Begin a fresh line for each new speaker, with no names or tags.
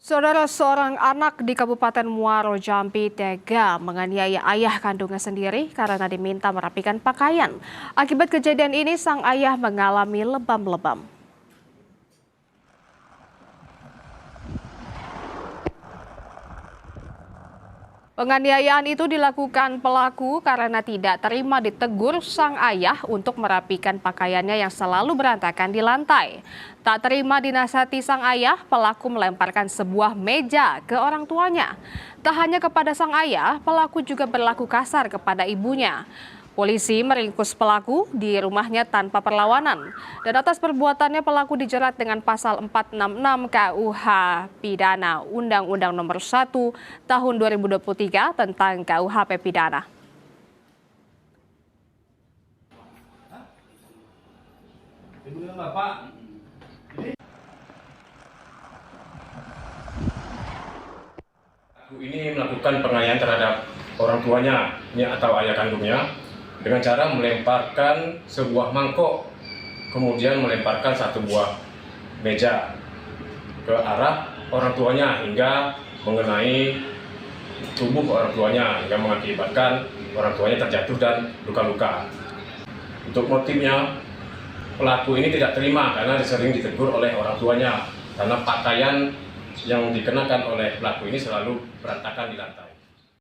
Saudara, seorang anak di Kabupaten Muaro Jambi tega menganiaya ayah kandungnya sendiri karena diminta merapikan pakaian. Akibat kejadian ini, sang ayah mengalami lebam-lebam. Penganiayaan itu dilakukan pelaku karena tidak terima ditegur sang ayah untuk merapikan pakaiannya yang selalu berantakan di lantai. Tak terima dinasihati sang ayah, pelaku melemparkan sebuah meja ke orang tuanya. Tak hanya kepada sang ayah, pelaku juga berlaku kasar kepada ibunya. Polisi meringkus pelaku di rumahnya tanpa perlawanan. Dan atas perbuatannya pelaku dijerat dengan pasal 466 KUH Pidana Undang-Undang Nomor 1 Tahun 2023 tentang KUHP Pidana.
Ini melakukan penganiayaan terhadap orang tuanya atau ayah kandungnya dengan cara melemparkan sebuah mangkok, kemudian melemparkan satu buah meja ke arah orang tuanya hingga mengenai tubuh orang tuanya hingga mengakibatkan orang tuanya terjatuh dan luka-luka. Untuk motifnya, pelaku ini tidak terima karena sering ditegur oleh orang tuanya karena pakaian yang dikenakan oleh pelaku ini selalu berantakan di lantai.